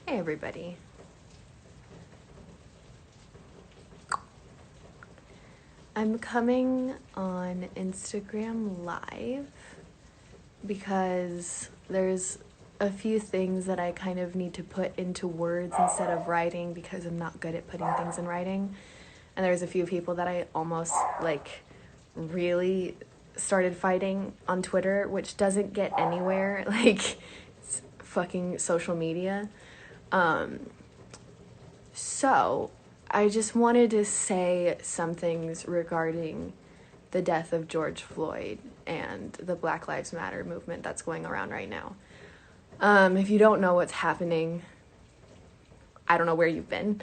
Hey everybody. I'm coming on Instagram Live because there's a few things that I kind of need to put into words instead of writing because I'm not good at putting things in writing. And there's a few people that I almost really started fighting on Twitter, which doesn't get anywhere. It's fucking social media. So I just wanted to say some things regarding the death of George Floyd and the Black Lives Matter movement that's going around right now. If you don't know what's happening, I don't know where you've been.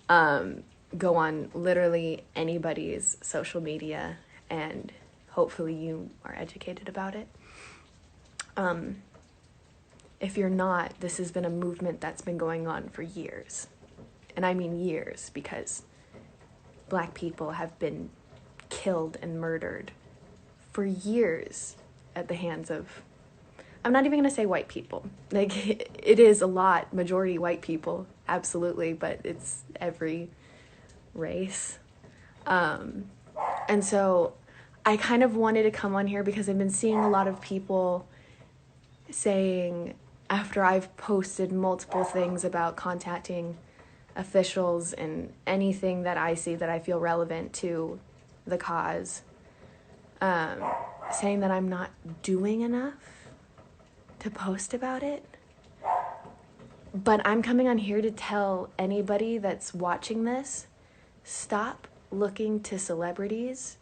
Go on literally anybody's social media and hopefully you are educated about it. If you're not, this has been a movement that's been going on for years. And I mean years, because Black people have been killed and murdered for years at the hands of, I'm not even going to say white people. It is a lot, majority white people, absolutely, but it's every race. And so I kind of wanted to come on here because I've been seeing a lot of people saying, after I've posted multiple things about contacting officials and anything that I see that I feel relevant to the cause, saying that I'm not doing enough to post about it. But I'm coming on here to tell anybody that's watching this, stop looking to celebrities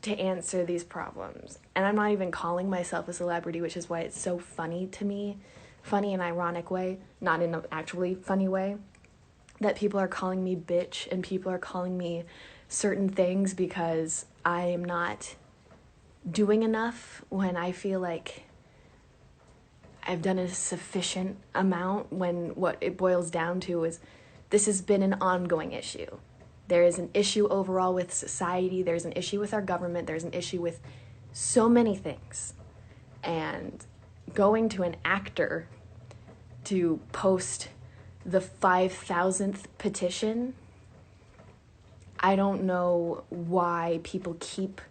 to answer these problems. And I'm not even calling myself a celebrity, which is why it's so funny to me, funny in an ironic way, not in an actually funny way, that people are calling me bitch and people are calling me certain things because I am not doing enough when I feel like I've done a sufficient amount, when what it boils down to is this has been an ongoing issue. There is an issue overall with society. There's an issue with our government. There's an issue with so many things. And going to an actor to post the 5,000th petition, I don't know why people keep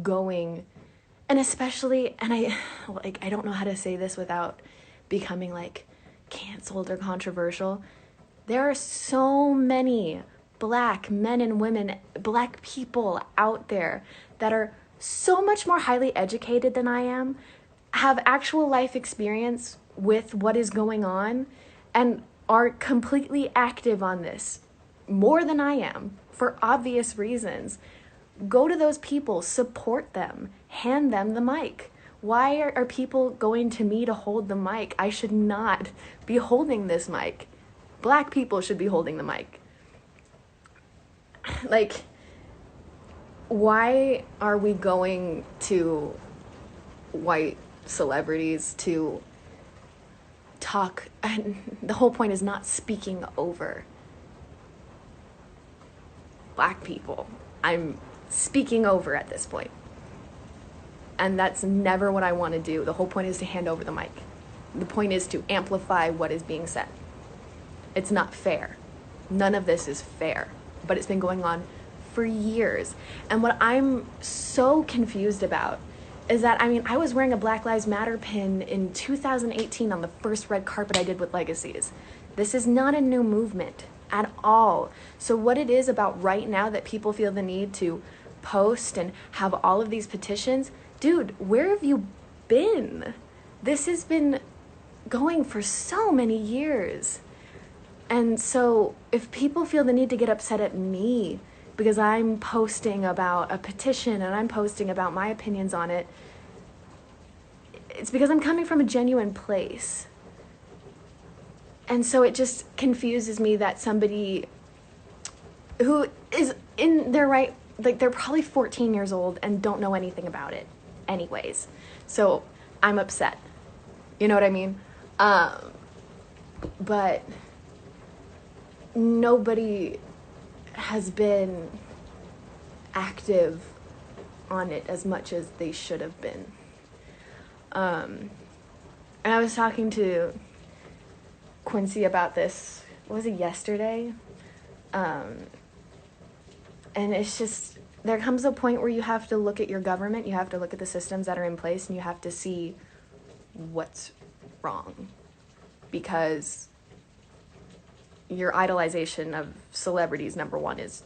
going. And especially, and I don't know how to say this without becoming canceled or controversial. There are so many Black men and women, Black people out there that are so much more highly educated than I am, have actual life experience with what is going on, and are completely active on this more than I am for obvious reasons. Go to those people, support them, hand them the mic. Why are people going to me to hold the mic? I should not be holding this mic. Black people should be holding the mic. Why are we going to white celebrities to talk? And the whole point is not speaking over Black people. I'm speaking over at this point. And that's never what I want to do. The whole point is to hand over the mic. The point is to amplify what is being said. It's not fair. None of this is fair. But it's been going on for years. And what I'm so confused about is that, I was wearing a Black Lives Matter pin in 2018 on the first red carpet I did with Legacies. This is not a new movement at all. So what it is about right now that people feel the need to post and have all of these petitions, dude, where have you been? This has been going for so many years. And so if people feel the need to get upset at me because I'm posting about a petition and I'm posting about my opinions on it, it's because I'm coming from a genuine place. And so it just confuses me that somebody who is in their right, they're probably 14 years old and don't know anything about it anyways. So I'm upset. You know what I mean? But nobody has been active on it as much as they should have been. And I was talking to Quincy about this, was it yesterday? And it's just, there comes a point where you have to look at your government, you have to look at the systems that are in place, and you have to see what's wrong. Because your idolization of celebrities, number one, is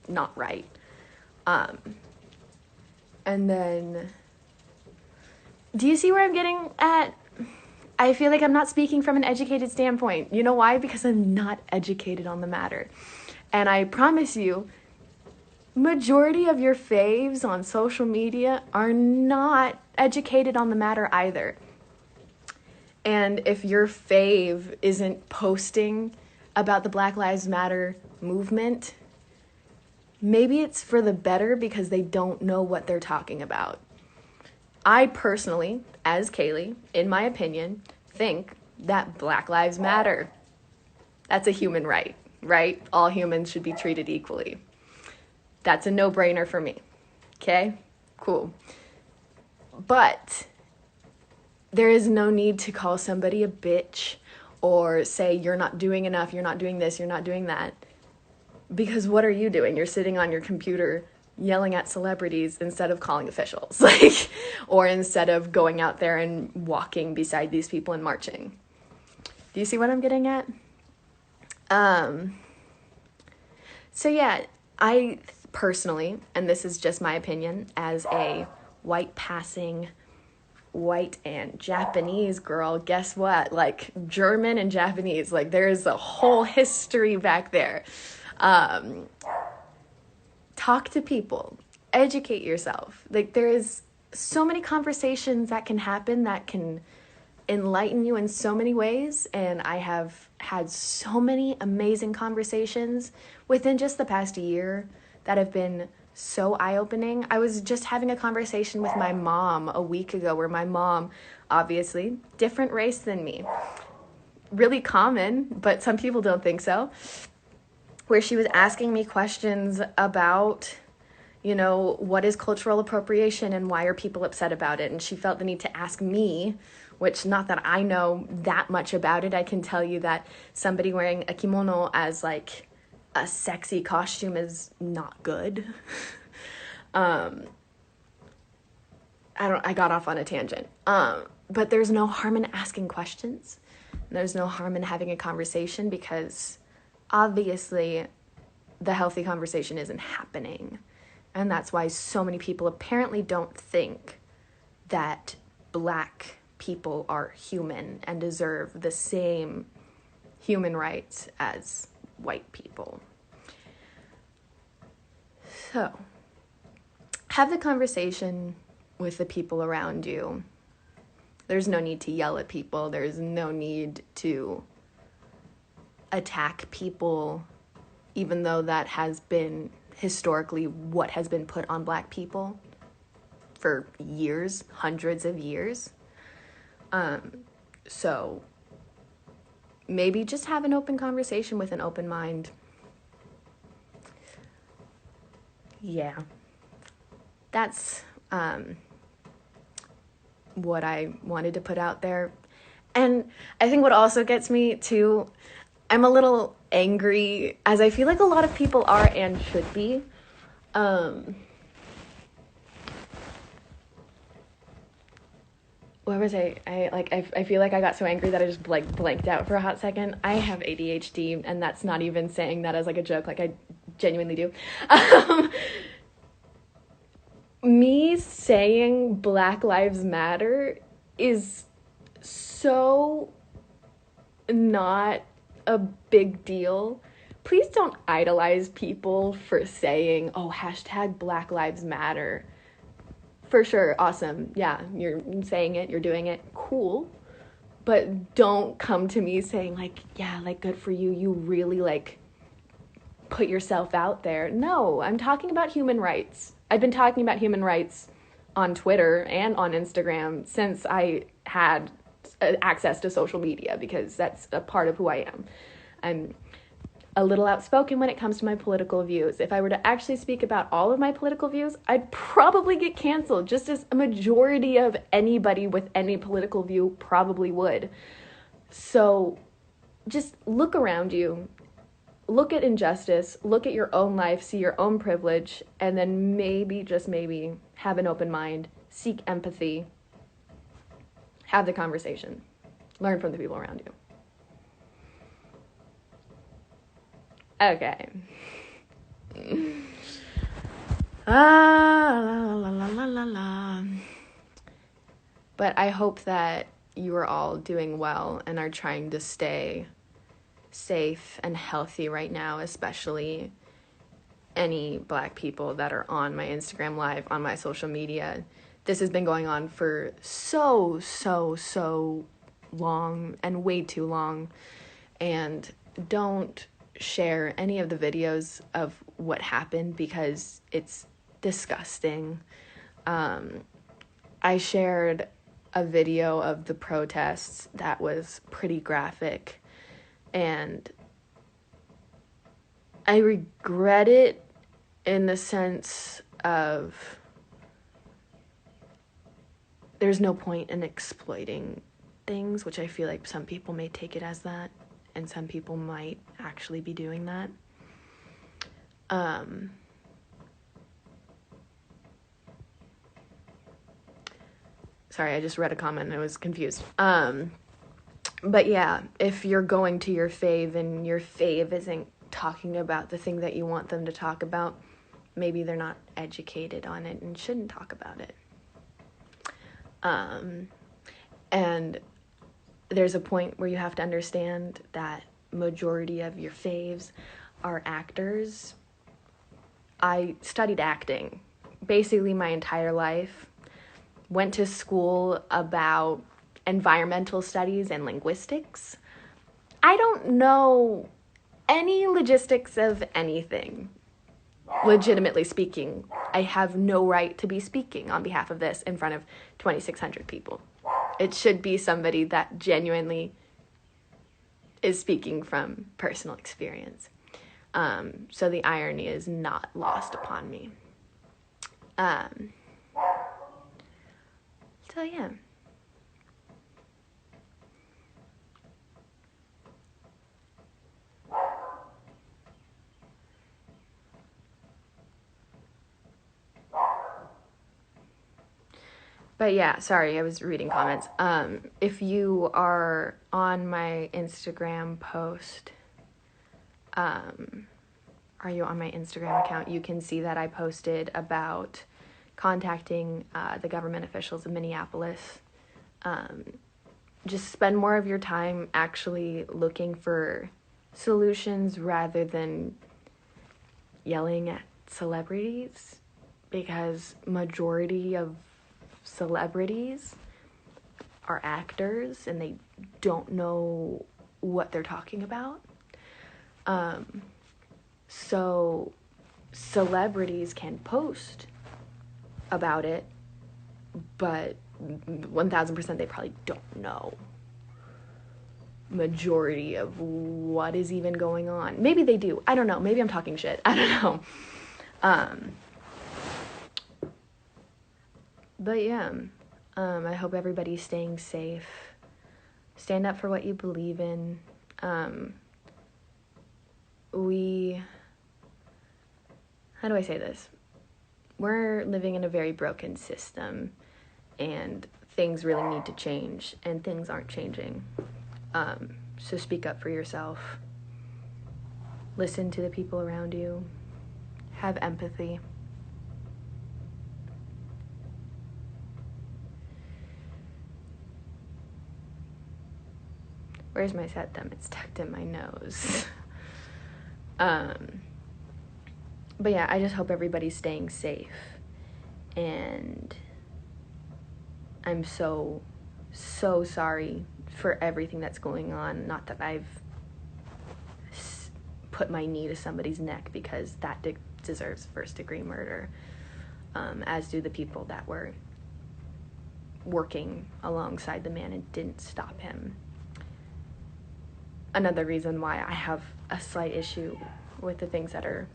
not right. And then, do you see where I'm getting at? I feel like I'm not speaking from an educated standpoint. You know why? Because I'm not educated on the matter. And I promise you, majority of your faves on social media are not educated on the matter either. And if your fave isn't posting about the Black Lives Matter movement, maybe it's for the better because they don't know what they're talking about. I personally, as Kaylee, in my opinion, think that Black Lives Matter. That's a human right, right? All humans should be treated equally. That's a no-brainer for me. Okay? Cool. But there is no need to call somebody a bitch or say you're not doing enough, you're not doing this, you're not doing that. Because what are you doing? You're sitting on your computer yelling at celebrities instead of calling officials, or instead of going out there and walking beside these people and marching. Do you see what I'm getting at? So yeah, I personally, and this is just my opinion, as a white-passing white and Japanese girl, guess what? German and Japanese, there's a whole history back there. Talk to people, educate yourself. There is so many conversations that can happen that can enlighten you in so many ways. And I have had so many amazing conversations within just the past year that have been so eye-opening. I was just having a conversation with my mom a week ago where my mom, obviously, different race than me. Really common, but some people don't think so. Where she was asking me questions about, what is cultural appropriation and why are people upset about it? And she felt the need to ask me, which not that I know that much about it. I can tell you that somebody wearing a kimono as a sexy costume is not good. I got off on a tangent. But there's no harm in asking questions. There's no harm in having a conversation because obviously the healthy conversation isn't happening. And that's why so many people apparently don't think that Black people are human and deserve the same human rights as white people. So, have the conversation with the people around you. There's no need to yell at people. There's no need to attack people, even though that has been historically what has been put on Black people for years, hundreds of years. So maybe just have an open conversation with an open mind. Yeah, that's what I wanted to put out there. And I think what also gets me too, I'm a little angry, as I feel like a lot of people are and should be. Where was I? I feel like I got so angry that I just blanked out for a hot second. I have ADHD, and that's not even saying that as a joke. I genuinely do. Me saying Black Lives Matter is so not a big deal. Please don't idolize people for saying, hashtag Black Lives Matter. For sure, awesome. Yeah, you're saying it, you're doing it, cool. But don't come to me saying good for you. You really put yourself out there. No, I'm talking about human rights. I've been talking about human rights on Twitter and on Instagram since I had access to social media, because that's a part of who I am. I'm a little outspoken when it comes to my political views. If I were to actually speak about all of my political views, I'd probably get canceled, just as a majority of anybody with any political view probably would. So just look around you, look at injustice, look at your own life, see your own privilege, and then maybe, just maybe, have an open mind, seek empathy, have the conversation, learn from the people around you. Okay. La. But I hope that you are all doing well and are trying to stay safe and healthy right now, especially any Black people that are on my Instagram Live, on my social media. This has been going on for so long, and way too long. And don't share any of the videos of what happened because it's disgusting. I shared a video of the protests that was pretty graphic, and I regret it in the sense of there's no point in exploiting things, which I feel like some people may take it as that, and some people might actually be doing that. Sorry, I just read a comment and I was confused. But yeah, if you're going to your fave and your fave isn't talking about the thing that you want them to talk about, maybe they're not educated on it and shouldn't talk about it. And there's a point where you have to understand that majority of your faves are actors. I studied acting basically my entire life. Went to school about environmental studies and linguistics. I don't know any logistics of anything. Legitimately speaking, I have no right to be speaking on behalf of this in front of 2,600 people. It should be somebody that genuinely is speaking from personal experience. So the irony is not lost upon me. So yeah. But yeah, sorry, I was reading comments. If you are on my Instagram post, are you on my Instagram account? You can see that I posted about contacting the government officials in Minneapolis. Just spend more of your time actually looking for solutions rather than yelling at celebrities, because majority of celebrities are actors and they don't know what they're talking about. So celebrities can post about it, but 1,000% they probably don't know majority of what is even going on. Maybe they do. I don't know. Maybe I'm talking shit. I don't know. But yeah, I hope everybody's staying safe. Stand up for what you believe in. How do I say this? We're living in a very broken system, and things really need to change, and things aren't changing. So speak up for yourself. Listen to the people around you. Have empathy. Where's my septum? It's tucked in my nose. But yeah, I just hope everybody's staying safe. And I'm so sorry for everything that's going on. Not that I've put my knee to somebody's neck, because that deserves first-degree murder, as do the people that were working alongside the man and didn't stop him. Another reason why I have a slight issue with the things that are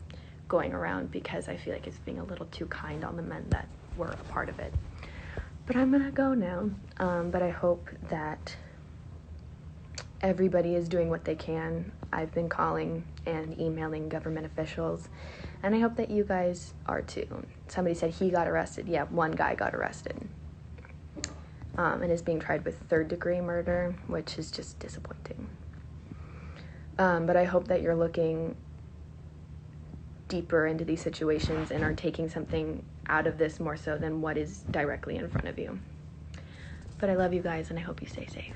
going around, because I feel like it's being a little too kind on the men that were a part of it. But I'm gonna go now. But I hope that everybody is doing what they can. I've been calling and emailing government officials, and I hope that you guys are too. Somebody said he got arrested. Yeah, one guy got arrested. And is being tried with third-degree murder, which is just disappointing. But I hope that you're looking deeper into these situations and are taking something out of this more so than what is directly in front of you. But I love you guys, and I hope you stay safe.